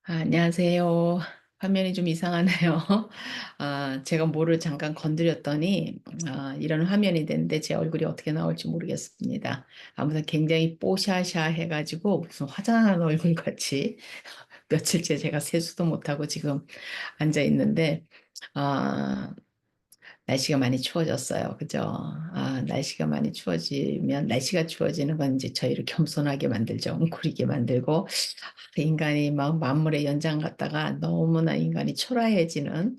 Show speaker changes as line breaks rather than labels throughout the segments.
안녕하세요. 화면이 좀 이상하네요. 제가 뭐를 잠깐 건드렸더니, 이런 화면이 됐는데 제 얼굴이 어떻게 나올지 모르겠습니다. 아무튼 굉장히 뽀샤샤 해가지고 무슨 화장한 얼굴 같이 며칠째 제가 세수도 못하고 지금 앉아 있는데, 아, 날씨가 많이 추워졌어요. 그죠? 날씨가 많이 추워지면, 날씨가 추워지는 건 이제 저희를 겸손하게 만들죠. 웅크리게 만들고, 인간이 막 만물의 연장 같다가 너무나 인간이 초라해지는,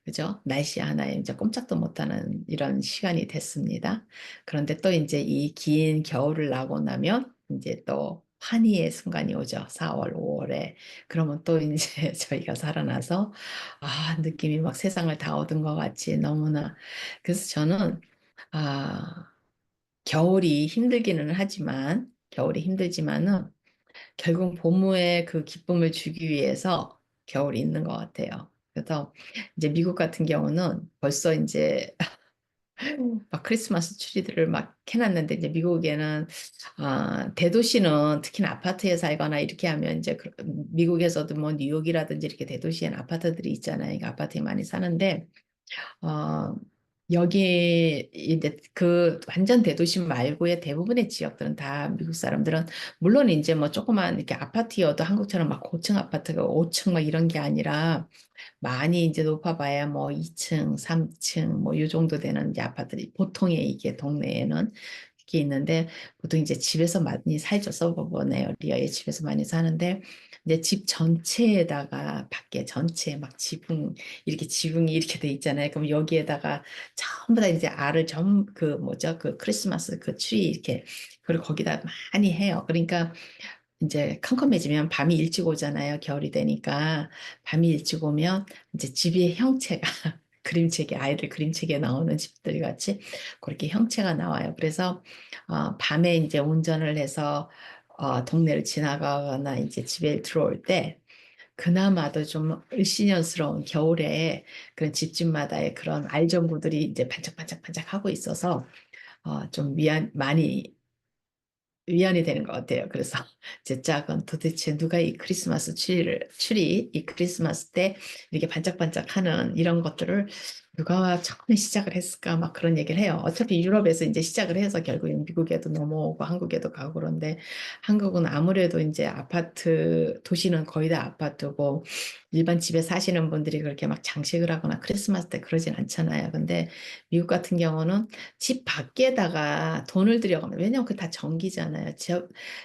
그죠? 날씨 하나에 이제 꼼짝도 못하는 이런 시간이 됐습니다. 그런데 또 이제 이 긴 겨울을 나고 나면 이제 또 환희의 순간이 오죠. 4월, 5월에. 그러면 또 이제 저희가 살아나서 느낌이 막 세상을 다 얻은 것 같이 너무나. 그래서 저는, 아, 겨울이 힘들지만은 결국 봄의 그 기쁨을 주기 위해서 겨울이 있는 것 같아요. 그래서 이제 미국 같은 경우는 벌써 이제 막 크리스마스 트리들을 막 해놨는데 이제 미국에는 대도시는 특히나 아파트에 살거나 이렇게 하면 이제 미국에서도 뭐 뉴욕이라든지 이렇게 대도시에는 아파트들이 있잖아요. 그러니까 아파트에 많이 사는데 어, 여기 이제 그 완전 대도시 말고의 대부분의 지역들은 다 미국 사람들은 물론 이제 뭐 조그만 이렇게 아파트여도 한국처럼 막 고층 아파트가 5층 막 이런 게 아니라 많이 이제 높아봐야 뭐 2층, 3층 뭐 요 정도 되는 이제 아파트들이 보통의 이게 동네에는 이렇게 있는데 보통 이제 집에서 많이 살죠. 서버번 에어리어의 집에서 많이 사는데 이제 집 전체에다가 밖에 전체에 막 지붕이 이렇게 돼 있잖아요. 그럼 여기에다가 전부 다 이제 알을 그 뭐죠? 그 크리스마스 그 트리 이렇게 그리고 거기다 많이 해요. 그러니까 이제 컴컴해지면 밤이 일찍 오잖아요. 겨울이 되니까 밤이 일찍 오면 이제 집의 형체가 그림책에 아이들 그림책에 나오는 집들 같이 그렇게 형체가 나와요. 그래서 밤에 이제 운전을 해서 동네를 지나가거나 이제 집에 들어올 때 그나마도 좀 을씨년스러운 겨울에 그런 집집마다의 그런 알전구들이 이제 반짝반짝반짝 하고 있어서 좀 많이 위안이 되는 것 같아요. 그래서 제 짝은 도대체 누가 이 이 크리스마스 때 이렇게 반짝반짝하는 이런 것들을 누가 처음에 시작을 했을까 막 그런 얘기를 해요. 어차피 유럽에서 이제 시작을 해서 결국엔 미국에도 넘어오고 한국에도 가고 그런데 한국은 아무래도 이제 도시는 거의 다 아파트고 일반 집에 사시는 분들이 그렇게 막 장식을 하거나 크리스마스 때 그러진 않잖아요. 근데 미국 같은 경우는 집 밖에다가 돈을 들여가면 왜냐면 그 다 전기잖아요.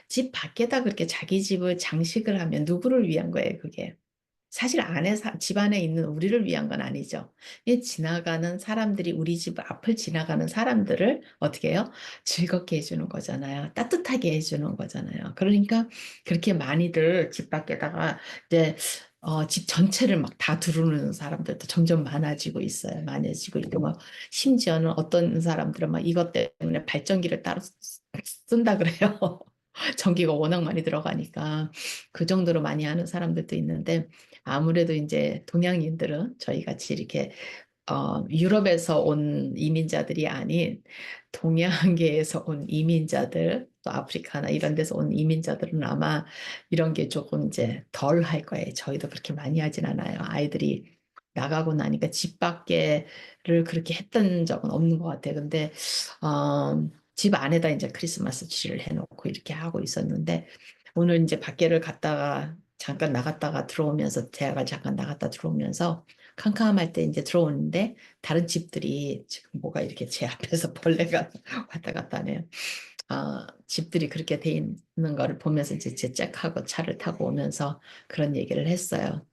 집 밖에다 그렇게 자기 집을 장식을 하면 누구를 위한 거예요, 그게. 사실 집 안에 있는 우리를 위한 건 아니죠. 이 지나가는 사람들이 우리 집 앞을 지나가는 사람들을 어떻게 해요? 즐겁게 해주는 거잖아요. 따뜻하게 해주는 거잖아요. 그러니까 그렇게 많이들 집 밖에다가 이제 집 전체를 막 다 두르는 사람들도 점점 많아지고 있어요. 많아지고 있고 뭐 심지어는 어떤 사람들은 막 이것 때문에 발전기를 따로 쓴다 그래요. 전기가 워낙 많이 들어가니까 그 정도로 많이 하는 사람들도 있는데 아무래도 이제 동양인들은 저희 같이 이렇게 유럽에서 온 이민자들이 아닌 동양계에서 온 이민자들, 또 아프리카나 이런 데서 온 이민자들은 아마 이런 게 조금 이제 덜 할 거예요. 저희도 그렇게 많이 하진 않아요. 아이들이 나가고 나니까 집 밖에를 그렇게 했던 적은 없는 것 같아요. 근데, 집 안에다 이제 크리스마스 트리를 해놓고 이렇게 하고 있었는데, 오늘 이제 밖에를 갔다가 잠깐 나갔다가 들어오면서, 대학을 잠깐 나갔다 들어오면서, 캄캄할 때 이제 들어오는데 다른 집들이 지금 뭐가 이렇게 제 앞에서 벌레가 왔다 갔다 하네요. 집들이 그렇게 돼 있는 거를 보면서 이제 제짝하고 차를 타고 오면서 그런 얘기를 했어요.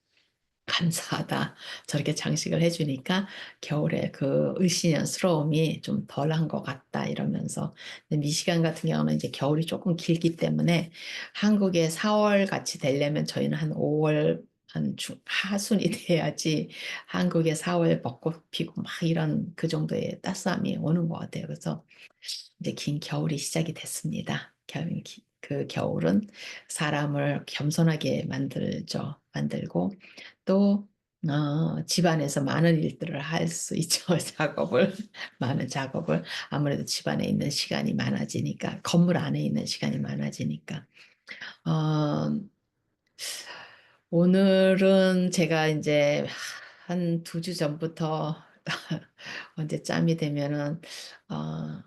감사하다. 저렇게 장식을 해주니까 겨울에 그 을씨년스러움이 좀 덜한 것 같다 이러면서. 근데 미시간 같은 경우는 이제 겨울이 조금 길기 때문에 한국에 4월 같이 되려면 저희는 한 5월 하순이 돼야지 한국에 4월 벚꽃 피고 막 이런 그 정도의 따스함이 오는 것 같아요. 그래서 이제 긴 겨울이 시작이 됐습니다. 그 겨울은 사람을 겸손하게 만들고 또 집안에서 많은 일들을 할 수 있죠. 많은 작업을 아무래도 집안에 있는 시간이 많아지니까 건물 안에 있는 시간이 많아지니까 어, 오늘은 제가 이제 한 2주 전부터 언제 짬이 되면은 어,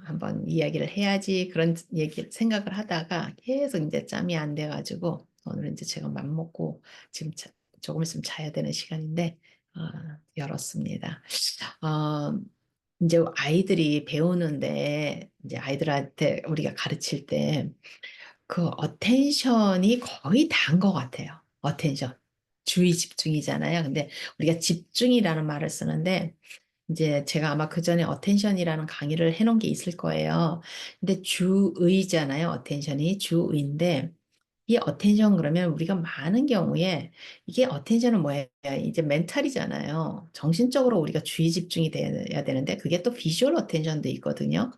한번 이야기를 해야지 그런 얘기 생각을 하다가 계속 이제 짬이 안 돼가지고 오늘 이제 제가 맘 먹고 지금 조금 있으면 자야 되는 시간인데 어, 열었습니다. 어, 이제 아이들이 배우는데 이제 아이들한테 우리가 가르칠 때 그 어텐션이 거의 다인 것 같아요. 어텐션. 주의 집중이잖아요. 근데 우리가 집중이라는 말을 쓰는데 이제 제가 아마 그 전에 어텐션이라는 강의를 해놓은 게 있을 거예요. 근데 주의잖아요. 어텐션이 주의인데 이 어텐션 그러면 우리가 많은 경우에 이게 어텐션은 뭐예요? 이제 멘탈이잖아요. 정신적으로 우리가 주의 집중이 돼야 되는데 그게 또 비주얼 어텐션도 있거든요.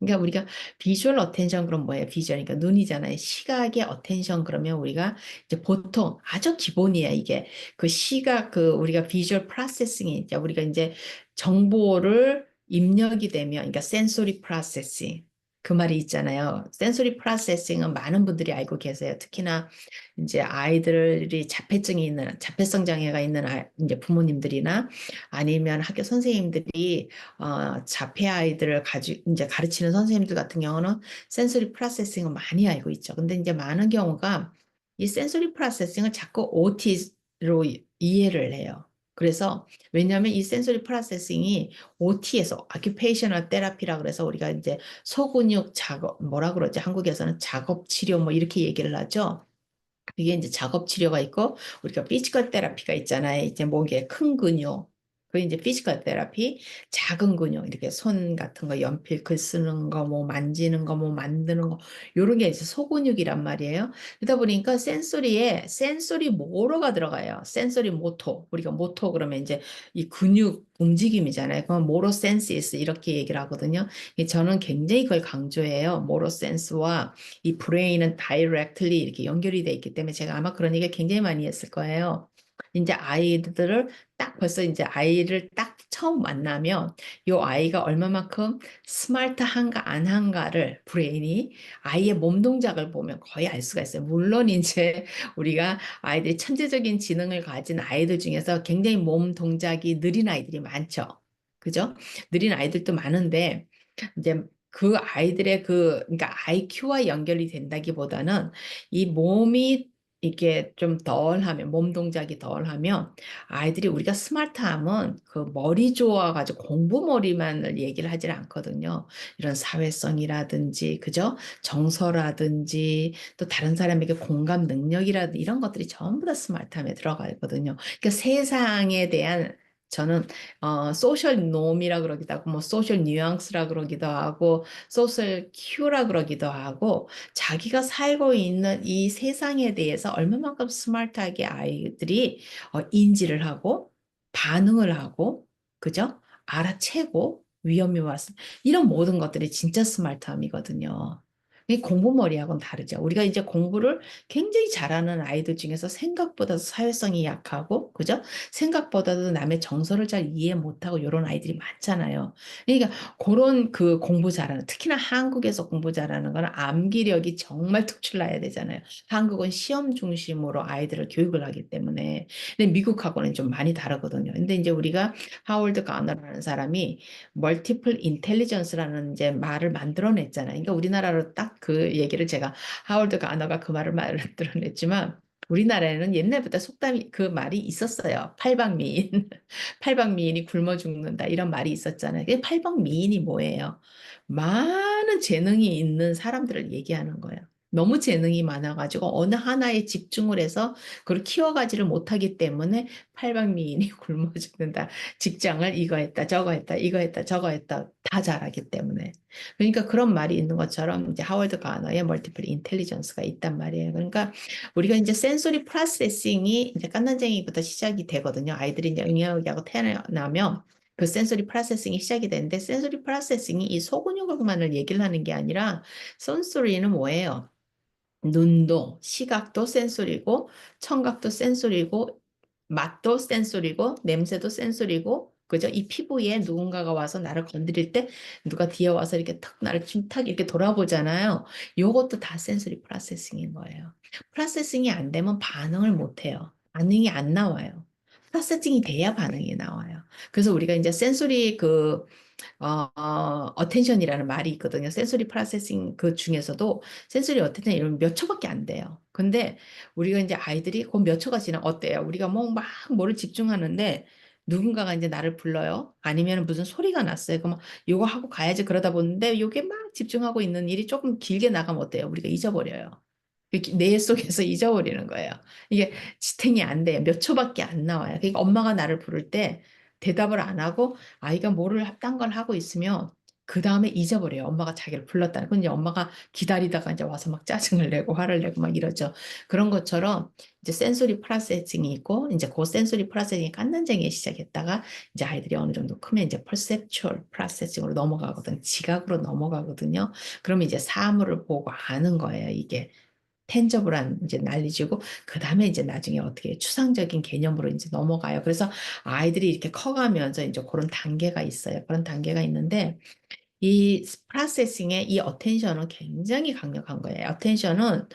그러니까 우리가 비주얼 어텐션 그럼 뭐예요? 비주얼 그러니까 눈이잖아요. 시각의 어텐션 그러면 우리가 이제 보통 아주 기본이에요. 이게 그 시각 그 우리가 비주얼 프로세싱이 이제 우리가 이제 정보를 입력이 되면 그러니까 센소리 프로세싱 그 말이 있잖아요. 센소리 프로세싱은 많은 분들이 알고 계세요. 특히나 이제 아이들이 자폐증이 있는 자폐성 장애가 있는 이제 부모님들이나 아니면 학교 선생님들이 자폐 아이들을 이제 가르치는 선생님들 같은 경우는 센소리 프로세싱을 많이 알고 있죠. 근데 이제 많은 경우가 이 센소리 프로세싱을 자꾸 OT로 이해를 해요. 그래서 왜냐하면 이 센소리 프로세싱이 OT에서 occupational therapy라 그래서 우리가 이제 소근육 작업 뭐라 그러지? 한국에서는 작업 치료 뭐 이렇게 얘기를 하죠. 이게 이제 작업 치료가 있고 우리가 피지컬 테라피가 있잖아요. 이제 목에 큰 근육. 그 이제 피지컬 테라피, 작은 근육 이렇게 손 같은 거 연필 글 쓰는 거, 뭐 만지는 거, 뭐 만드는 거 요런 게 이제 소근육이란 말이에요. 그러다 보니까 센소리에 센소리 모터가 들어가요. 센소리 모터. 우리가 모터 그러면 이제 이 근육 움직임이잖아요. 그건 모로 센시스 이렇게 얘기를 하거든요. 저는 굉장히 그걸 강조해요. 모로 센스와 이 브레인은 다이렉틀리 이렇게 연결이 돼 있기 때문에 제가 아마 그런 얘기 굉장히 많이 했을 거예요. 이제 아이들을 딱 벌써 이제 아이를 딱 처음 만나면 이 아이가 얼마만큼 스마트한가 안 한가를 브레인이 아이의 몸 동작을 보면 거의 알 수가 있어요. 물론 이제 우리가 아이들이 천재적인 지능을 가진 아이들 중에서 굉장히 몸 동작이 느린 아이들이 많죠. 그죠? 느린 아이들도 많은데 이제 그 아이들의 그러니까 IQ와 연결이 된다기보다는 이 몸이 이게 좀 덜하면 몸 동작이 덜하면 아이들이 우리가 스마트함은 그 머리 좋아가지고 공부 머리만을 얘기를 하질 않거든요. 이런 사회성이라든지 그죠? 정서라든지 또 다른 사람에게 공감 능력이라든지 이런 것들이 전부 다 스마트함에 들어가거든요. 그러니까 세상에 대한 저는 소셜 놈이라 그러기도 하고 뭐 소셜 뉘앙스라 그러기도 하고 소셜 큐라 그러기도 하고 자기가 살고 있는 이 세상에 대해서 얼마만큼 스마트하게 아이들이 인지를 하고 반응을 하고 그죠? 알아채고 위험이 왔을 이런 모든 것들이 진짜 스마트함이거든요. 이 공부머리하고는 다르죠. 우리가 이제 공부를 굉장히 잘하는 아이들 중에서 생각보다 사회성이 약하고, 그죠? 생각보다도 남의 정서를 잘 이해 못하고 이런 아이들이 많잖아요. 그러니까 그런 그 공부 잘하는, 특히나 한국에서 공부 잘하는 거는 암기력이 정말 특출나야 되잖아요. 한국은 시험 중심으로 아이들을 교육을 하기 때문에. 근데 미국하고는 좀 많이 다르거든요. 근데 이제 우리가 하월드 가너라는 사람이 멀티플 인텔리전스라는 이제 말을 만들어냈잖아요. 그러니까 우리나라로 딱 그 얘기를 제가 하월드 가너가 그 말을 만들어냈지만 우리나라에는 옛날부터 속담이 그 말이 있었어요. 팔방미인. 팔방미인이 굶어 죽는다. 이런 말이 있었잖아요. 그 팔방미인이 뭐예요? 많은 재능이 있는 사람들을 얘기하는 거예요. 너무 재능이 많아가지고 어느 하나에 집중을 해서 그걸 키워가지를 못하기 때문에 팔방미인이 굶어 죽는다. 직장을 이거 했다, 저거 했다, 이거 했다, 저거 했다. 다 잘하기 때문에. 그러니까 그런 말이 있는 것처럼 이제 하워드 가너의 멀티플 인텔리전스가 있단 말이에요. 그러니까 우리가 이제 센소리 프로세싱이 이제 깐난쟁이부터 시작이 되거든요. 아이들이 이제 응애하고 태어나면 그 센소리 프로세싱이 시작이 되는데 센소리 프로세싱이 이 소근육만을 얘기를 하는 게 아니라 센소리는 뭐예요? 눈도, 시각도 센소리고, 청각도 센소리고, 맛도 센소리고, 냄새도 센소리고, 그죠? 이 피부에 누군가가 와서 나를 건드릴 때 누가 뒤에 와서 이렇게 탁 나를 탁 이렇게 돌아보잖아요. 요것도 다 센소리 프로세싱인 거예요. 프로세싱이 안 되면 반응을 못 해요. 반응이 안 나와요. 프로세싱이 돼야 반응이 나와요. 그래서 우리가 이제 센소리 어텐션이라는 말이 있거든요. 센소리 프로세싱 그 중에서도 센소리 어텐션 이런 몇 초밖에 안 돼요. 근데 우리가 이제 아이들이 그 몇 초가 지나 어때요? 우리가 뭐 막 뭐를 집중하는데 누군가가 이제 나를 불러요. 아니면 무슨 소리가 났어요. 그러면 이거 하고 가야지 그러다 보는데 이게 막 집중하고 있는 일이 조금 길게 나가면 어때요? 우리가 잊어버려요. 이렇게 뇌 속에서 잊어버리는 거예요. 이게 지탱이 안 돼요. 몇 초밖에 안 나와요. 그러니까 엄마가 나를 부를 때 대답을 안 하고 아이가 뭐를 딴 걸 하고 있으면 그 다음에 잊어버려요. 엄마가 자기를 불렀다는. 근데 엄마가 기다리다가 이제 와서 막 짜증을 내고 화를 내고 막 이러죠. 그런 것처럼 이제 센소리 프로세싱이 있고 이제 그 센소리 프로세싱이 깐난쟁이에 시작했다가 이제 아이들이 어느 정도 크면 이제 퍼셉추얼 프로세싱으로 넘어가거든. 지각으로 넘어가거든요. 그러면 이제 사물을 보고 아는 거예요. 이게. 텐저블한 이제 난리지고 그다음에 이제 나중에 어떻게 추상적인 개념으로 이제 넘어가요. 그래서 아이들이 이렇게 커가면서 이제 그런 단계가 있어요. 그런 단계가 있는데 이 프로세싱의 이 어텐션은 굉장히 강력한 거예요. 어텐션은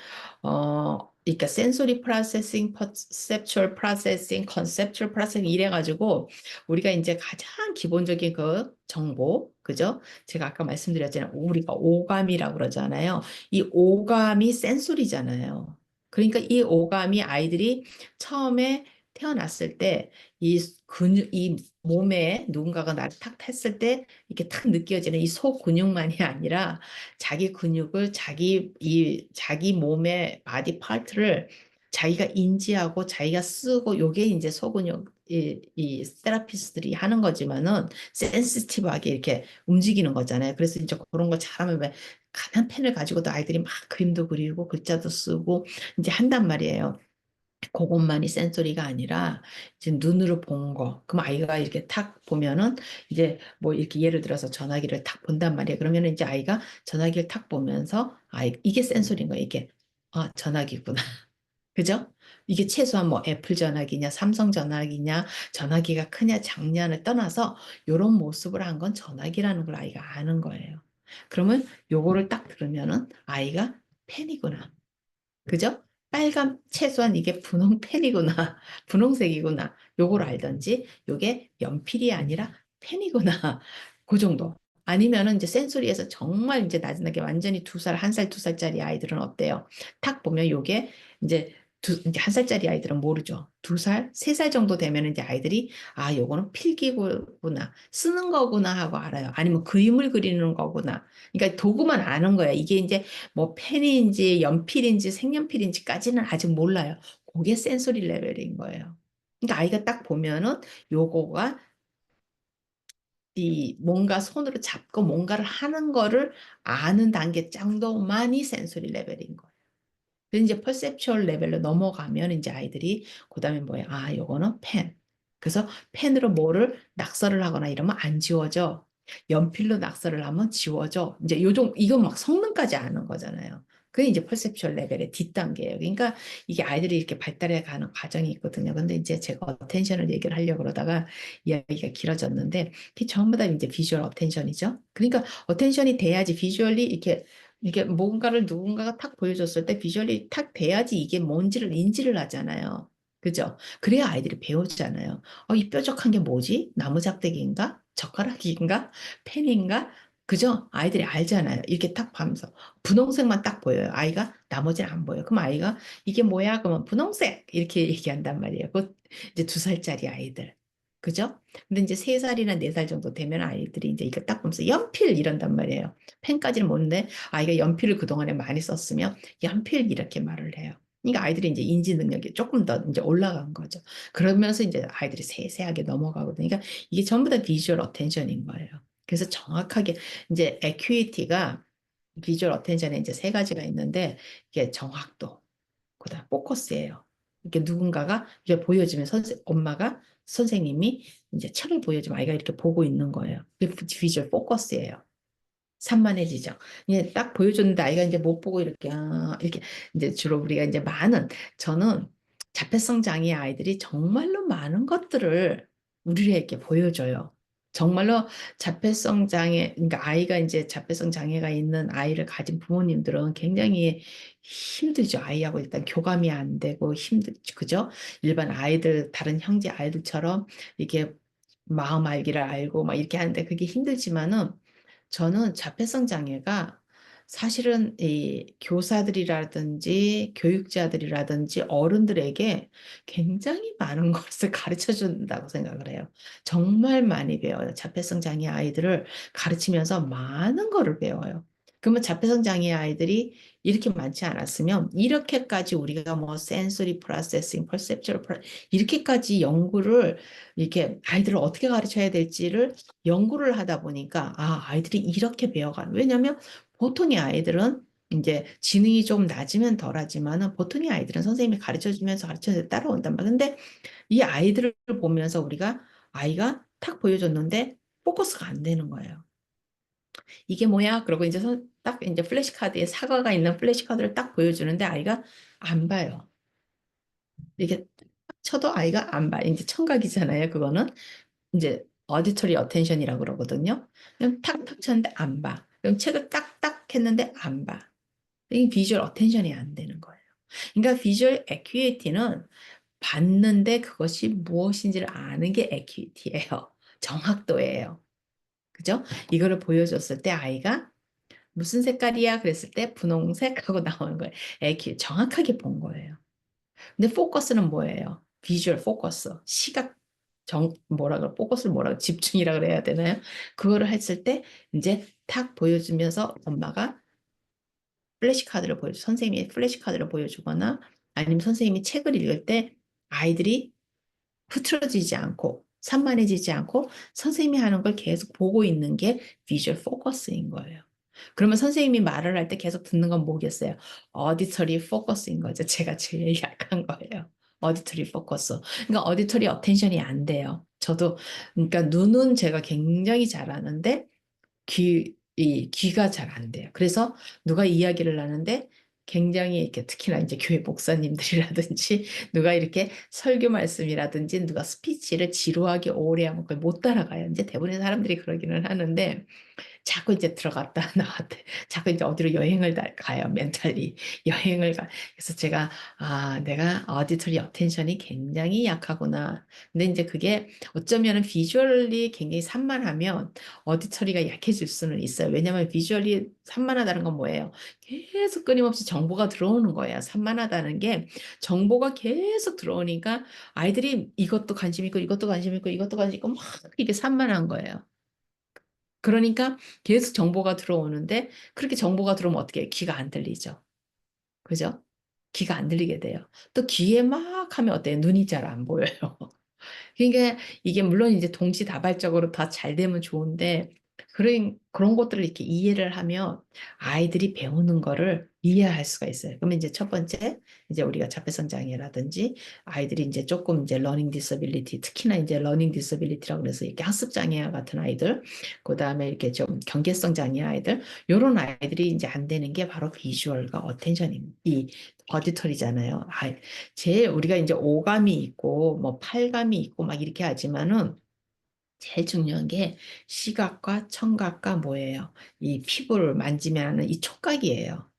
그러니까 센소리 프로세싱, 퍼셉추얼 프로세싱, 컨셉추얼 프로세싱 이래가지고 우리가 이제 가장 기본적인 그 정보, 그죠? 제가 아까 말씀드렸잖아요. 우리가 오감이라고 그러잖아요. 이 오감이 센소리잖아요. 그러니까 이 오감이 아이들이 처음에 태어났을 때 이 몸에 누군가가 나를 탁 했을 때 이렇게 탁 느껴지는 이 속 근육만이 아니라 자기 근육을 자기 몸의 바디 파트를 자기가 인지하고 자기가 쓰고 요게 이제 소근육 이 세라피스트들이 하는 거지만은 센시티브하게 이렇게 움직이는 거잖아요. 그래서 이제 그런 거 잘하면 왜 가난 펜을 가지고도 아이들이 막 그림도 그리고 글자도 쓰고 이제 한단 말이에요. 그것만이 센소리가 아니라 이제 눈으로 본 거. 그럼 아이가 이렇게 탁 보면은 이제 뭐 이렇게 예를 들어서 전화기를 탁 본단 말이에요. 그러면은 이제 아이가 전화기를 탁 보면서 이게 센소리인 거예요. 이게 전화기구나. 그죠? 이게 최소한 뭐 애플 전화기냐, 삼성 전화기냐, 전화기가 크냐, 작냐를 떠나서 이런 모습을 한 건 전화기라는 걸 아이가 아는 거예요. 그러면 요거를 딱 들으면은 아이가 팬이구나. 그죠? 빨간 최소한 이게 분홍펜이구나. 분홍색이구나. 요걸 알든지 요게 연필이 아니라 펜이구나. 그 정도. 아니면은 이제 센소리에서 정말 이제 나중에 완전히 2살, 1살, 2살짜리 아이들은 어때요? 탁 보면 요게 이제 이제 1살짜리 아이들은 모르죠. 2살, 3살 정도 되면 이제 아이들이 요거는 필기구나. 쓰는 거구나 하고 알아요. 아니면 그림을 그리는 거구나. 그러니까 도구만 아는 거예요. 이게 이제 뭐 펜인지 연필인지 색연필인지까지는 아직 몰라요. 그게 센소리 레벨인 거예요. 그러니까 아이가 딱 보면은 요거가 이 뭔가 손으로 잡고 뭔가를 하는 거를 아는 단계 정도만이 센소리 레벨인 거예요. 근데 이제 퍼셉추얼 레벨로 넘어가면 이제 아이들이 그다음에 뭐예요? 요거는 펜. 그래서 펜으로 뭐를 낙서를 하거나 이러면 안 지워져. 연필로 낙서를 하면 지워져. 이제 요정 이건 막 성능까지 아는 거잖아요. 그게 이제 퍼셉추얼 레벨의 뒷단계예요. 그러니까 이게 아이들이 이렇게 발달해 가는 과정이 있거든요. 근데 이제 제가 어텐션을 얘기를 하려고 그러다가 이야기가 길어졌는데 그게 전부 다 이제 비주얼 어텐션이죠. 그러니까 어텐션이 돼야지 비주얼리 이게 뭔가를 누군가가 탁 보여줬을 때 비주얼이 탁 돼야지 이게 뭔지를 인지를 하잖아요. 그죠? 그래야 아이들이 배우잖아요. 이 뾰족한 게 뭐지? 나무 작대기인가? 젓가락인가? 펜인가? 그죠? 아이들이 알잖아요. 이렇게 딱 보면서 분홍색만 딱 보여요. 아이가 나머지는 안 보여요. 그럼 아이가 이게 뭐야? 그러면 분홍색 이렇게 얘기한단 말이에요. 그 이제 2살짜리 아이들. 그죠? 근데 이제 3살이나 4살 정도 되면 아이들이 이제 이거 딱 보면서 연필 이런단 말이에요. 펜까지는 모르는데 아이가 연필을 그동안에 많이 썼으면 연필 이렇게 말을 해요. 그러니까 아이들이 이제 인지 능력이 조금 더 이제 올라간 거죠. 그러면서 이제 아이들이 세세하게 넘어가거든요. 그러니까 이게 전부 다 비주얼 어텐션인 거예요. 그래서 정확하게 이제 에큐이티가 비주얼 어텐션에 이제 3가지가 있는데 이게 정확도, 그다음 포커스예요. 이렇게 누군가가 이제 보여주면 엄마가 선생님이 이제 책을 보여주면 아이가 이렇게 보고 있는 거예요. 그게 비주얼 포커스예요. 산만해지죠. 이제 딱 보여줬는데 아이가 이제 못 보고 이렇게 이제 주로 우리가 이제 저는 자폐성 장애 아이들이 정말로 많은 것들을 우리에게 보여줘요. 정말로 자폐성 장애, 그러니까 아이가 이제 자폐성 장애가 있는 아이를 가진 부모님들은 굉장히 힘들죠. 아이하고 일단 교감이 안 되고 힘들죠. 그죠? 일반 아이들, 다른 형제 아이들처럼 이게 마음 알기를 알고 막 이렇게 하는데 그게 힘들지만은 저는 자폐성 장애가 사실은 이 교사들이라든지 교육자들이라든지 어른들에게 굉장히 많은 것을 가르쳐 준다고 생각을 해요. 정말 많이 배워요. 자폐성 장애 아이들을 가르치면서 많은 거를 배워요. 그러면 자폐성 장애 아이들이 이렇게 많지 않았으면 이렇게까지 우리가 뭐 센소리 프로세싱, 퍼셉츄얼 이렇게까지 연구를 이렇게 아이들을 어떻게 가르쳐야 될지를 연구를 하다 보니까 아, 아이들이 이렇게 배워가는. 왜냐하면 보통의 아이들은 이제 지능이 좀 낮으면 덜하지만은 보통의 아이들은 선생님이 가르쳐 주면서 가르쳐 따라온단 말이야. 근데 이 아이들을 보면서 우리가 아이가 탁 보여줬는데 포커스가 안 되는 거예요. 이게 뭐야? 그러고 이제 딱 이제 플래시카드에 사과가 있는 플래시카드를 딱 보여주는데 아이가 안 봐요. 이게 딱 쳐도 아이가 안 봐. 이제 청각이잖아요. 그거는 이제 어디터리 어텐션이라고 그러거든요. 그냥 탁탁 쳤는데 안 봐. 그럼 책을 딱딱 했는데 안 봐. 이 비주얼 어텐션이 안 되는 거예요. 그러니까 비주얼 애큐이티는 봤는데 그것이 무엇인지를 아는 게 애큐이티예요. 정확도예요. 그죠? 이거를 보여줬을 때 아이가 무슨 색깔이야? 그랬을 때 분홍색 하고 나오는 거예요. 애큐 정확하게 본 거예요. 근데 포커스는 뭐예요? 비주얼 포커스. 시각 뭐라 그래? 포커스를 뭐라 그래? 집중이라 그래야 되나요? 그거를 했을 때 이제 탁 보여주면서 엄마가 플래시카드를 선생님이 플래시카드를 보여주거나 아니면 선생님이 책을 읽을 때 아이들이 흐트러지지 않고 산만해지지 않고 선생님이 하는 걸 계속 보고 있는 게 비주얼 포커스인 거예요. 그러면 선생님이 말을 할 때 계속 듣는 건 뭐겠어요? 어디터리 포커스인 거죠. 제가 제일 약한 거예요. 어디터리 포커스. 그러니까 어디터리 어텐션이 안 돼요. 저도 그러니까 눈은 제가 굉장히 잘하는데 이 귀가 잘 안 돼요. 그래서 누가 이야기를 하는데 굉장히 이렇게 특히나 이제 교회 목사님들이라든지 누가 이렇게 설교 말씀이라든지 누가 스피치를 지루하게 오래 하면 그걸 못 따라가요. 이제 대부분의 사람들이 그러기는 하는데 자꾸 이제 들어갔다 나왔다. 자꾸 이제 어디로 여행을 가요. 멘탈리 여행을 가. 그래서 제가 아 내가 어디터리 어텐션이 굉장히 약하구나. 근데 이제 그게 어쩌면은 비주얼리 굉장히 산만하면 어디터리가 약해질 수는 있어요. 왜냐하면 비주얼리 산만하다는 건 뭐예요? 계속 끊임없이 정보가 들어오는 거예요. 산만하다는 게 정보가 계속 들어오니까 아이들이 이것도 관심 있고 이것도 관심 있고 이것도 관심 있고 막 이게 산만한 거예요. 그러니까 계속 정보가 들어오는데 그렇게 정보가 들어오면 어떻게 해요? 귀가 안 들리죠. 그죠? 귀가 안 들리게 돼요. 또 귀에 막 하면 어때요? 눈이 잘 안 보여요. 그러니까 이게 물론 이제 동시다발적으로 다 잘 되면 좋은데 그런 것들을 이렇게 이해를 하면 아이들이 배우는 거를 이해할 수가 있어요. 그러면 이제 첫 번째 이제 우리가 자폐성 장애라든지 아이들이 이제 조금 이제 러닝 디서빌리티 특히나 이제 러닝 디서빌리티라고 그래서 이렇게 학습 장애 같은 아이들 그다음에 이렇게 좀 경계성 장애 아이들 요런 아이들이 이제 안 되는 게 바로 비주얼과 어텐션입니다. 이 어디터리잖아요. 제일 우리가 이제 오감이 있고 뭐 팔감이 있고 막 이렇게 하지만은 제일 중요한 게 시각과 청각과 뭐예요? 이 피부를 만지면 하는 이 촉각이에요.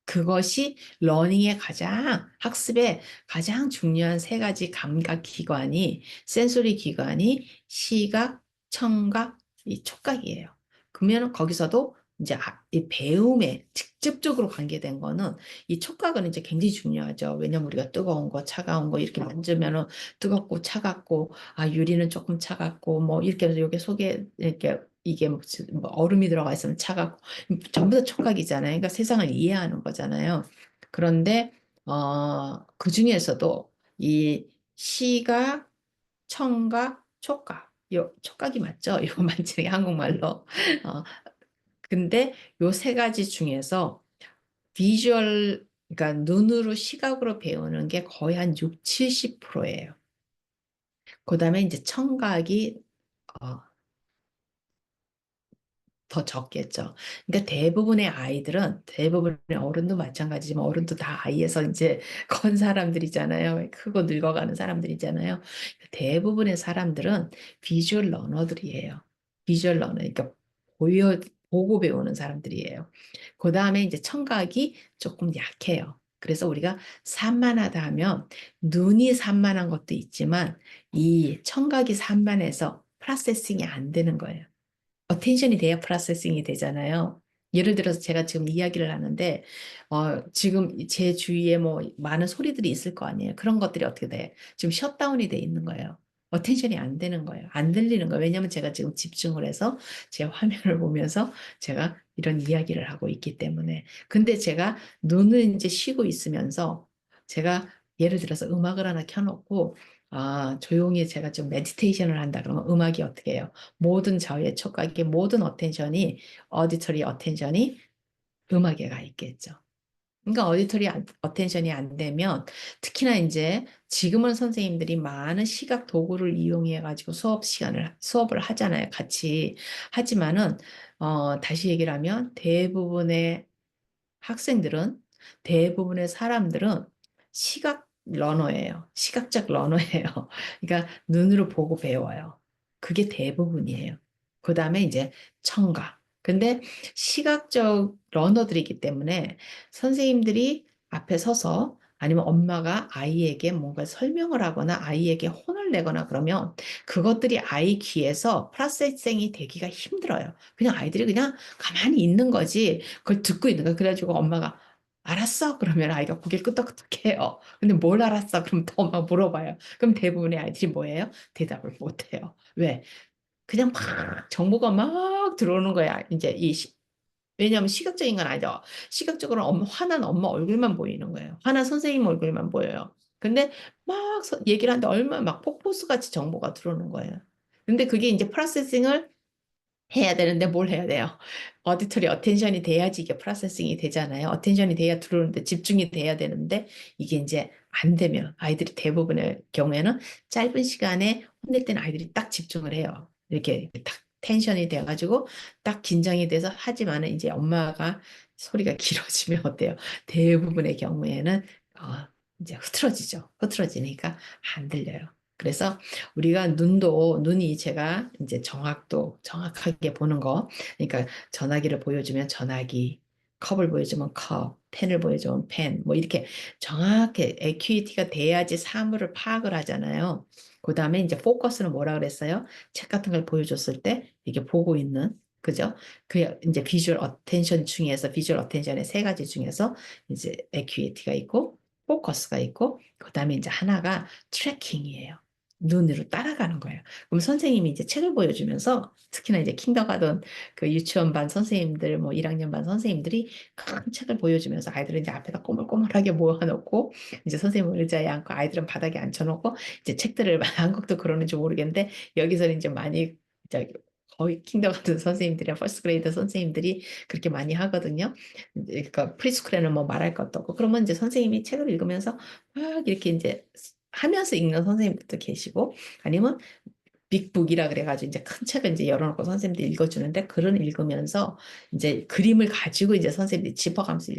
그것이 러닝의 가장 학습의 가장 중요한 세 가지 감각 기관이 센소리 기관이 시각, 청각, 이 촉각이에요. 그러면 거기서도 이제 이 배움에 직접적으로 관계된 거는 이 촉각은 이제 굉장히 중요하죠. 왜냐면 우리가 뜨거운 거, 차가운 거 이렇게 만지면은 뜨겁고 차갑고 아 유리는 조금 차갑고 뭐 이렇게 해서 여기 속에 이렇게 이게 뭐 얼음이 들어가 있으면 차갑고 전부 다 촉각이잖아요. 그러니까 세상을 이해하는 거잖아요. 그런데 그 중에서도 이 시각, 청각, 촉각, 요 촉각이 맞죠? 이거 만지는 게 한국말로. 어, 근데 요 세 가지 중에서 비주얼, 그러니까 눈으로 시각으로 배우는 게 거의 한 6, 70%예요. 그다음에 이제 청각이 어, 더 적겠죠. 그러니까 대부분의 아이들은 대부분의 어른도 마찬가지지만 어른도 다 아이에서 이제 건 사람들이잖아요. 크고 늙어가는 사람들이잖아요. 대부분의 사람들은 비주얼 러너들이에요. 비주얼 러너, 그러니까 보고 배우는 사람들이에요. 그 다음에 이제 청각이 조금 약해요. 그래서 우리가 산만하다 하면 눈이 산만한 것도 있지만 이 청각이 산만해서 프로세싱이 안 되는 거예요. 어텐션이 돼야 프로세싱이 되잖아요. 예를 들어서 제가 지금 이야기를 하는데 지금 제 주위에 뭐 많은 소리들이 있을 거 아니에요. 그런 것들이 어떻게 돼? 지금 셧다운이 돼 있는 거예요. 어텐션이 안 되는 거예요. 안 들리는 거예요. 왜냐하면 제가 지금 집중을 해서 제 화면을 보면서 제가 이런 이야기를 하고 있기 때문에. 근데 제가 눈을 이제 쉬고 있으면서 제가 예를 들어서 음악을 하나 켜놓고 조용히 제가 좀 메디테이션을 한다 그러면 음악이 어떻게 해요? 모든 저의 촉각의 모든 어텐션이 어디터리 어텐션이 음악에 가 있겠죠. 그러니까 어디터리 어텐션이 안 되면 특히나 이제 지금은 선생님들이 많은 시각 도구를 이용해 가지고 수업을 하잖아요. 같이 하지만은 다시 얘기를 하면 대부분의 사람들은 시각 러너예요. 시각적 러너예요. 그러니까 눈으로 보고 배워요. 그게 대부분이에요. 그 다음에 이제 청각. 근데 시각적 러너들이기 때문에 선생님들이 앞에 서서 아니면 엄마가 아이에게 뭔가 설명을 하거나 아이에게 혼을 내거나 그러면 그것들이 아이 귀에서 프로세싱이 되기가 힘들어요. 그냥 아이들이 그냥 가만히 있는 거지 그걸 듣고 있는 거야. 그래가지고 엄마가 알았어? 그러면 아이가 고개를 끄덕끄덕해요. 근데 뭘 알았어? 그럼 또 엄마가 물어봐요. 그럼 대부분의 아이들이 뭐예요? 대답을 못해요. 왜? 그냥 막 정보가 막 들어오는 거야. 이제 왜냐하면 시각적인 건 아니죠. 시각적으로 화난 엄마 얼굴만 보이는 거예요. 화난 선생님 얼굴만 보여요. 근데 막 얘기를 하는데 얼마나 막 폭포수 같이 정보가 들어오는 거예요. 근데 그게 이제 프로세싱을 해야 되는데 뭘 해야 돼요? 어디터리 어텐션이 돼야지 이게 프로세싱이 되잖아요. 어텐션이 돼야 들어오는데 집중이 돼야 되는데 이게 이제 안 되면 아이들이 대부분의 경우에는 짧은 시간에 혼낼 때는 아이들이 딱 집중을 해요. 이렇게 딱 텐션이 돼가지고 딱 긴장이 돼서 하지만은 이제 엄마가 소리가 길어지면 어때요? 대부분의 경우에는 어, 이제 흐트러지죠. 흐트러지니까 안 들려요. 그래서 우리가 눈이 제가 이제 정확하게 보는 거. 그러니까 전화기를 보여주면 전화기, 컵을 보여주면 컵, 펜을 보여주면 펜, 뭐 이렇게 정확하게 에큐이티가 돼야지 사물을 파악을 하잖아요. 그 다음에 이제 포커스는 뭐라 그랬어요? 책 같은 걸 보여줬을 때 이게 보고 있는, 그죠? 그 이제 비주얼 어텐션의 세 가지 중에서 이제 에큐이티가 있고 포커스가 있고 그다음에 이제 하나가 트래킹이에요. 눈으로 따라가는 거예요. 그럼 선생님이 이제 책을 보여주면서 특히나 이제 킨더가든 그 유치원반 선생님들 뭐 1학년 반 선생님들이 큰 책을 보여주면서 아이들은 이제 앞에다 꼬물꼬물하게 모아놓고 이제 선생님은 의자에 앉고 아이들은 바닥에 앉혀놓고 이제 책들을 한국도 그러는지 모르겠는데 여기서는 이제 많이 이제 거의 킨더가든 선생님들이나 퍼스트 그레이드 선생님들이 그렇게 많이 하거든요. 그러니까 프리스쿨에는 뭐 말할 것도 없고 그러면 이제 선생님이 책을 읽으면서 막 이렇게 이제 하면서 읽는 선생님들도 계시고 아니면 빅북이라 그래가지고 이제 큰 책을 이제 열어놓고 선생님들이 읽어주는데 글은 읽으면서 이제 그림을 가지고 이제 선생님들이 짚어가면서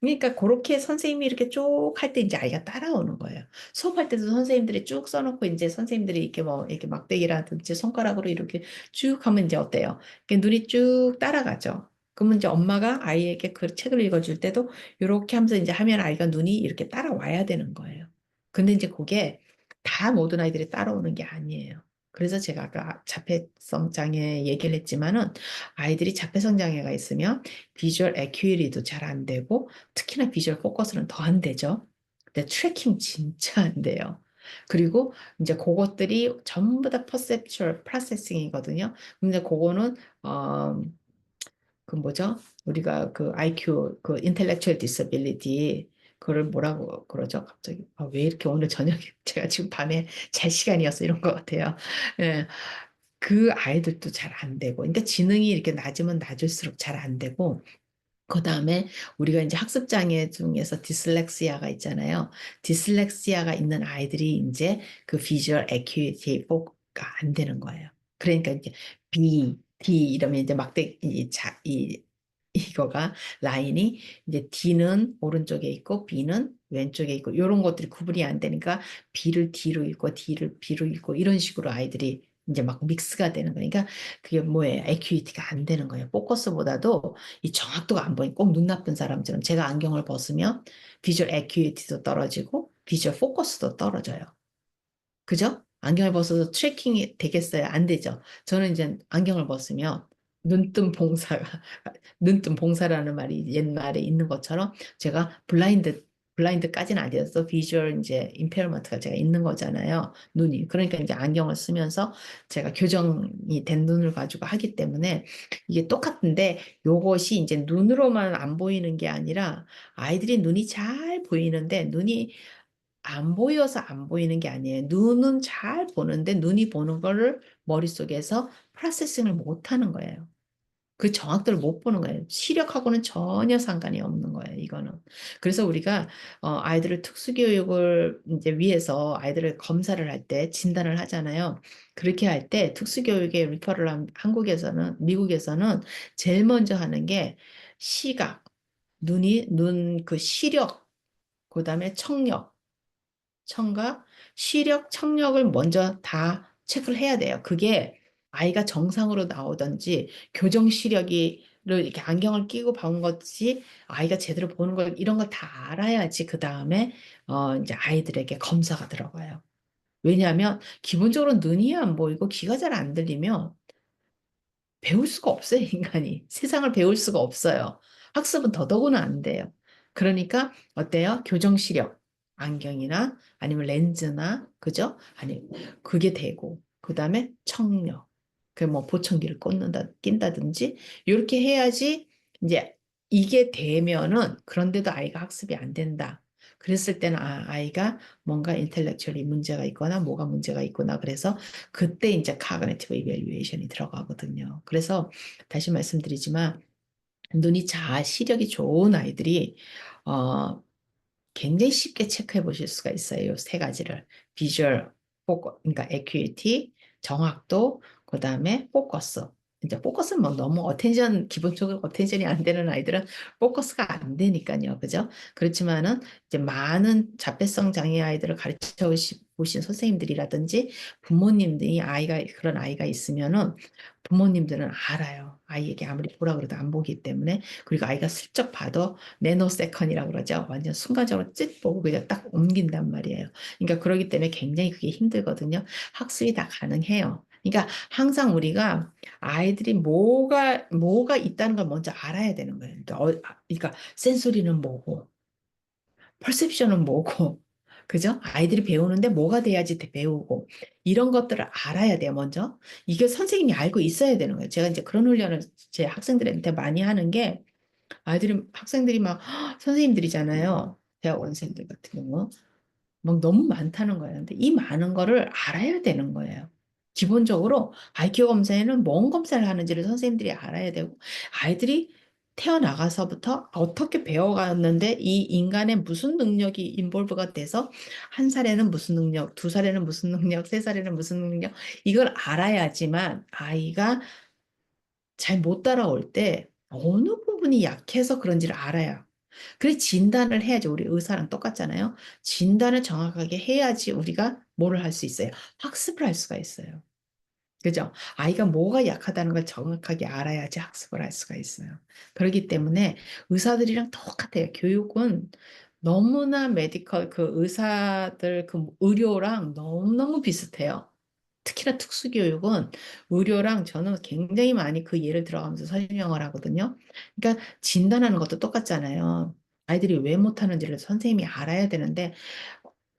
그러니까 그렇게 선생님이 이렇게 쭉 할 때 이제 아이가 따라오는 거예요. 수업할 때도 선생님들이 쭉 써놓고 이제 선생님들이 이렇게 뭐 이렇게 막대기라든지 손가락으로 이렇게 쭉 하면 이제 어때요? 이렇게 눈이 쭉 따라가죠. 그러면 이제 엄마가 아이에게 그 책을 읽어줄 때도 이렇게 하면서 이제 하면 아이가 눈이 이렇게 따라와야 되는 거예요. 근데 이제 그게 다 모든 아이들이 따라오는 게 아니에요. 그래서 제가 아까 자폐성 장애 얘기를 했지만은 아이들이 자폐성 장애가 있으면 비주얼 애큐이리도 잘 안 되고 특히나 비주얼 포커스는 더 안 되죠. 근데 트래킹 진짜 안 돼요. 그리고 이제 그것들이 전부 다 퍼셉추얼 프로세싱이거든요. 근데 그거는 그 뭐죠? 우리가 그 IQ 그 intellectual disability 그걸 뭐라고 그러죠? 갑자기 왜 이렇게 오늘 저녁에 제가 지금 밤에 잘 시간이어서 이런 것 같아요. 예, 그 아이들도 잘 안 되고, 그러니까 지능이 이렇게 낮으면 낮을수록 잘 안 되고, 그 다음에 우리가 이제 학습 장애 중에서 디슬렉시아가 있잖아요. 디슬렉시아가 있는 아이들이 이제 그 비주얼 애큐이티 가 안 되는 거예요. 그러니까 이제 B, D 이러면 이제 막대 이거가 라인이 이제 D는 오른쪽에 있고 B는 왼쪽에 있고 이런 것들이 구분이 안 되니까 B를 D로 읽고 D를 B로 읽고 이런 식으로 아이들이 이제 막 믹스가 되는 거예요. 그러니까 그게 뭐예요? 에큐이티가 안 되는 거예요. 포커스보다도 이 정확도가 안 보이고 꼭 눈 나쁜 사람처럼 제가 안경을 벗으면 비주얼 에큐이티도 떨어지고 비주얼 포커스도 떨어져요. 그죠? 안경을 벗어서 트래킹이 되겠어요? 안 되죠. 저는 이제 안경을 벗으면 눈뜬 봉사가, 눈뜬 봉사라는 말이 옛말에 있는 것처럼 제가 블라인드까지는 안 되었어. 비주얼 이제 임페어먼트가 제가 있는 거잖아요. 눈이. 그러니까 이제 안경을 쓰면서 제가 교정이 된 눈을 가지고 하기 때문에 이게 똑같은데 요것이 이제 눈으로만 안 보이는 게 아니라 아이들이 눈이 잘 보이는데 눈이 안 보여서 안 보이는 게 아니에요. 눈은 잘 보는데 눈이 보는 거를 머릿속에서 프로세싱을 못 하는 거예요. 그 정확도를 못 보는 거예요. 시력하고는 전혀 상관이 없는 거예요, 이거는. 그래서 우리가 아이들을 특수교육을 이제 위해서 아이들을 검사를 할 때 진단을 하잖아요. 그렇게 할 때 특수교육에 리퍼를 한국에서는, 미국에서는 제일 먼저 하는 게 시각, 눈 그 시력, 그다음에 청력, 청각, 시력, 청력을 먼저 다 체크를 해야 돼요. 그게 아이가 정상으로 나오든지 교정 시력이 이렇게 안경을 끼고 본 것이 아이가 제대로 보는 걸 이런 걸 다 알아야지 그 다음에 이제 아이들에게 검사가 들어가요. 왜냐하면 기본적으로 눈이 안 보이고 귀가 잘 안 들리면 배울 수가 없어요, 인간이. 세상을 배울 수가 없어요. 학습은 더더구나 안 돼요. 그러니까 어때요? 교정 시력, 안경이나 아니면 렌즈나, 그죠? 아니, 그게 되고, 그 다음에 청력, 그 뭐 보청기를 낀다든지, 이렇게 해야지 이제 이게 되면은, 그런데도 아이가 학습이 안 된다. 그랬을 때는 아이가 뭔가 인텔렉츄얼이 문제가 있거나 뭐가 문제가 있구나. 그래서 그때 이제 카그니티브 이밸류에이션이 들어가거든요. 그래서 다시 말씀드리지만 눈이 시력이 좋은 아이들이 어, 굉장히 쉽게 체크해 보실 수가 있어요. 이 세 가지를. 비주얼, 그러니까 에큐이티, 정확도, 그다음에 포커스. 이제 포커스는 뭐 너무 기본적으로 어텐션이 안 되는 아이들은 포커스가 안 되니까요. 그죠? 그렇지만은 이제 많은 자폐성 장애 아이들을 가르쳐 보신 선생님들이라든지 부모님들이 그런 아이가 있으면은 부모님들은 알아요. 아이에게 아무리 보라 그래도 안 보기 때문에. 그리고 아이가 슬쩍 봐도 네노세컨이라고 그러죠. 완전 순간적으로 찢 보고 그냥 딱 옮긴단 말이에요. 그러니까 그러기 때문에 굉장히 그게 힘들거든요. 학습이 다 가능해요. 그러니까 항상 우리가 아이들이 뭐가 있다는 걸 먼저 알아야 되는 거예요. 그러니까 센소리는 뭐고, 퍼셉션은 뭐고, 그죠? 아이들이 배우는데 뭐가 돼야지 배우고, 이런 것들을 알아야 돼요, 먼저. 이게 선생님이 알고 있어야 되는 거예요. 제가 이제 그런 훈련을 제 학생들한테 많이 하는 게, 학생들이 막, 선생님들이잖아요. 대학원생들 같은 경우. 막 너무 많다는 거예요. 근데 이 많은 거를 알아야 되는 거예요. 기본적으로 IQ 검사에는 뭔 검사를 하는지를 선생님들이 알아야 되고, 아이들이 태어나가서부터 어떻게 배워갔는데 이 인간의 무슨 능력이 인볼브가 돼서 한 살에는 무슨 능력, 두 살에는 무슨 능력, 세 살에는 무슨 능력, 이걸 알아야지만 아이가 잘 못 따라올 때 어느 부분이 약해서 그런지를 알아요. 그래 진단을 해야지. 우리 의사랑 똑같잖아요. 진단을 정확하게 해야지 우리가 뭐를 할 수 있어요. 학습을 할 수가 있어요. 그죠? 아이가 뭐가 약하다는 걸 정확하게 알아야지 학습을 할 수가 있어요. 그렇기 때문에 의사들이랑 똑같아요. 교육은 너무나 그 의사들 그 의료랑 너무너무 비슷해요. 특히나 특수교육은 의료랑 저는 굉장히 많이 그 예를 들어가면서 설명을 하거든요. 그러니까 진단하는 것도 똑같잖아요. 아이들이 왜 못하는지를 선생님이 알아야 되는데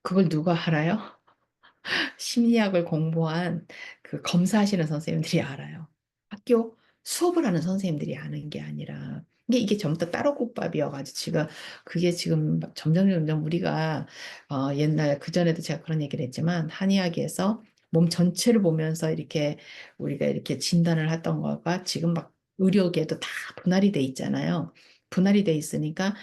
그걸 누가 알아요? 심리학을 공부한 그 검사하시는 선생님들이 알아요. 학교 수업을 하는 선생님들이 아는 게 아니라 이게 전부 다 따로국밥이어가지고 지금 그게 지금 점점 우리가 옛날 그전에도 제가 그런 얘기를 했지만 한의학에서 몸 전체를 보면서 이렇게 우리가 이렇게 진단을 했던 거가 지금 막 의료계도 다 분할이 돼 있잖아요. 분할이 돼 있으니까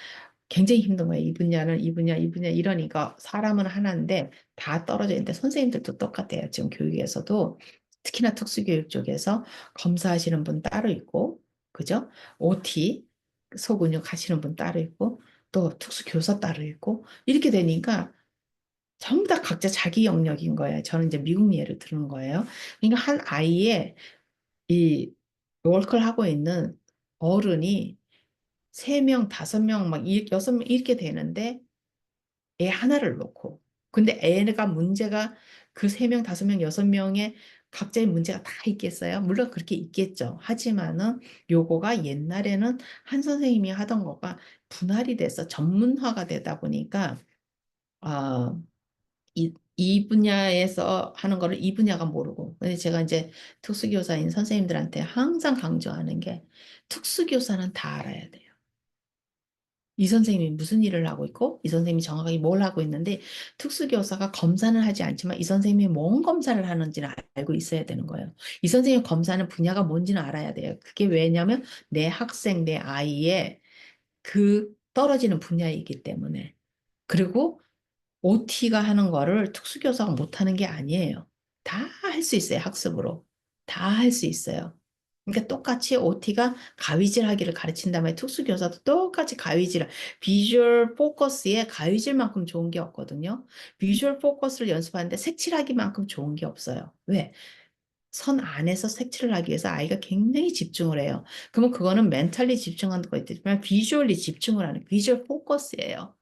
굉장히 힘든 거예요. 이 분야는 이 분야 이러니까 사람은 하나인데 다 떨어져 있는데 선생님들도 똑같아요. 지금 교육에서도 특히나 특수교육 쪽에서 검사하시는 분 따로 있고, 그죠? OT 소근육 하시는 분 따로 있고, 또 특수교사 따로 있고 이렇게 되니까 전부 다 각자 자기 영역인 거예요. 저는 이제 미국 예를 드는 거예요. 그러니까 한 아이의 이 월크를 하고 있는 어른이 세 명, 다섯 명, 막 여섯 명 이렇게 되는데 애 하나를 놓고. 근데 애가 문제가 그 세 명, 다섯 명, 여섯 명의 각자의 문제가 다 있겠어요? 물론 그렇게 있겠죠. 하지만은 요거가 옛날에는 한 선생님이 하던 거가 분할이 돼서 전문화가 되다 보니까 아, 이 분야에서 하는 거를 이 분야가 모르고. 근데 제가 이제 특수교사인 선생님들한테 항상 강조하는 게 특수교사는 다 알아야 돼요. 이 선생님이 무슨 일을 하고 있고, 이 선생님이 정확하게 뭘 하고 있는데, 특수교사가 검사는 하지 않지만 이 선생님이 뭔 검사를 하는지는 알고 있어야 되는 거예요. 이 선생님 검사는 분야가 뭔지는 알아야 돼요. 그게 왜냐면 내 학생, 내 아이의 그 떨어지는 분야이기 때문에. 그리고 OT가 하는 거를 특수교사가 못하는 게 아니에요. 다 할 수 있어요, 학습으로. 다 할 수 있어요. 그러니까 똑같이 OT가 가위질 하기를 가르친다면 특수교사도 똑같이 가위질, 비주얼 포커스에 가위질만큼 좋은 게 없거든요. 비주얼 포커스를 연습하는데 색칠하기만큼 좋은 게 없어요. 왜? 선 안에서 색칠을 하기 위해서 아이가 굉장히 집중을 해요. 그러면 그거는 멘탈리 집중하는 거 있지만 비주얼리 집중을 하는 비주얼 포커스예요.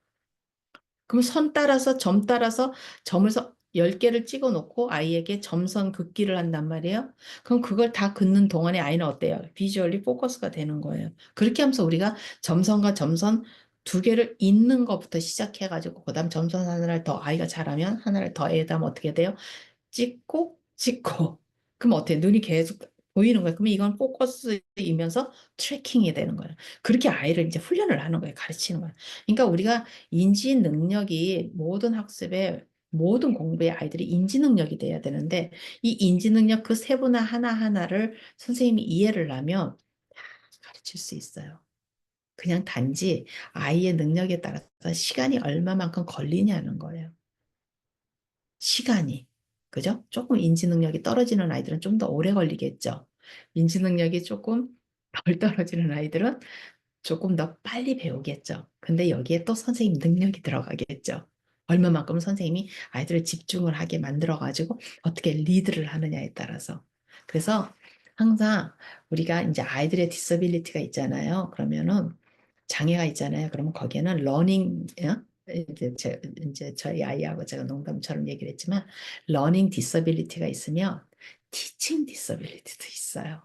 그럼 선 따라서 점 따라서 점을 10개를 찍어 놓고 아이에게 점선 긋기를 한단 말이에요. 그럼 그걸 다 긋는 동안에 아이는 어때요? 비주얼리 포커스가 되는 거예요. 그렇게 하면서 우리가 점선과 점선 두 개를 잇는 것부터 시작해가지고 그다음 점선 하나를 더 아이가 잘하면 하나를 더 애다 하면 어떻게 돼요? 찍고 찍고 그럼 어때요? 눈이 계속 보이는 거예요. 그러면 이건 포커스이면서 트래킹이 되는 거예요. 그렇게 아이를 이제 훈련을 하는 거예요. 가르치는 거예요. 그러니까 우리가 인지 능력이 모든 학습에 모든 공부의 아이들이 인지 능력이 돼야 되는데 이 인지 능력 그 세분화 하나하나를 선생님이 이해를 하면 다 가르칠 수 있어요. 그냥 단지 아이의 능력에 따라서 시간이 얼마만큼 걸리냐는 거예요. 시간이. 그죠? 조금 인지 능력이 떨어지는 아이들은 좀 더 오래 걸리겠죠. 인지 능력이 조금 덜 떨어지는 아이들은 조금 더 빨리 배우겠죠. 근데 여기에 또 선생님 능력이 들어가겠죠. 얼마만큼 선생님이 아이들을 집중을 하게 만들어가지고 어떻게 리드를 하느냐에 따라서. 그래서 항상 우리가 이제 아이들의 디서빌리티가 있잖아요. 그러면은 장애가 있잖아요. 그러면 거기에는 러닝, 이제 저희 아이하고 제가 농담처럼 얘기를 했지만 러닝 디서빌리티가 있으면 티칭 디서빌리티도 있어요.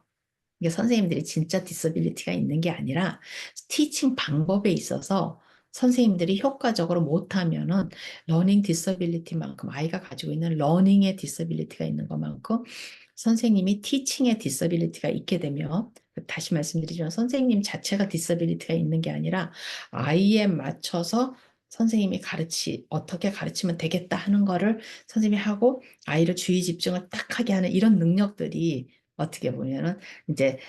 이게 선생님들이 진짜 디서빌리티가 있는 게 아니라 티칭 방법에 있어서 선생님들이 효과적으로 못하면은 러닝 디서빌리티만큼 아이가 가지고 있는 러닝의 디서빌리티가 있는 것만큼 선생님이 티칭의 디서빌리티가 있게 되면 다시 말씀드리지만 선생님 자체가 디서빌리티가 있는 게 아니라 아이에 맞춰서 선생님이 어떻게 가르치면 되겠다 하는 거를 선생님이 하고 아이를 주의 집중을 딱 하게 하는 이런 능력들이 어떻게 보면은 이제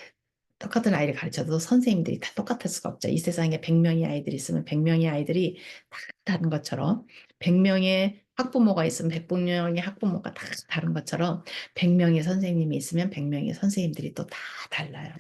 똑같은 아이를 가르쳐도 선생님들이 다 똑같을 수가 없죠. 이 세상에 100명의 아이들이 있으면 100명의 아이들이 다 다른 것처럼 100명의 학부모가 있으면 100명의 학부모가 다 다른 것처럼 100명의 선생님이 있으면 100명의 선생님들이 또 다 달라요.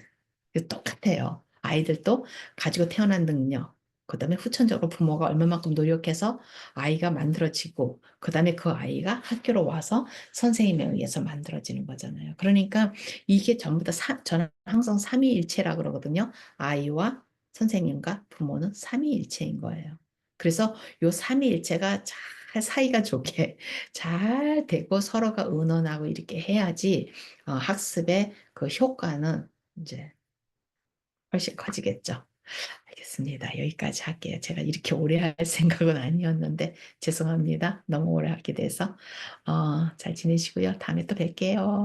똑같아요. 아이들도 가지고 태어난 능력, 그다음에 후천적으로 부모가 얼마만큼 노력해서 아이가 만들어지고, 그다음에 그 아이가 학교로 와서 선생님에 의해서 만들어지는 거잖아요. 그러니까 이게 전부 다 저는 항상 삼위일체라 그러거든요. 아이와 선생님과 부모는 삼위일체인 거예요. 그래서 요 삼위일체가 잘 사이가 좋게 잘 되고 서로가 의논하고 이렇게 해야지 학습의 그 효과는 이제 훨씬 커지겠죠. 알겠습니다. 여기까지 할게요. 제가 이렇게 오래 할 생각은 아니었는데 죄송합니다. 너무 오래 하게 돼서 잘 지내시고요. 다음에 또 뵐게요.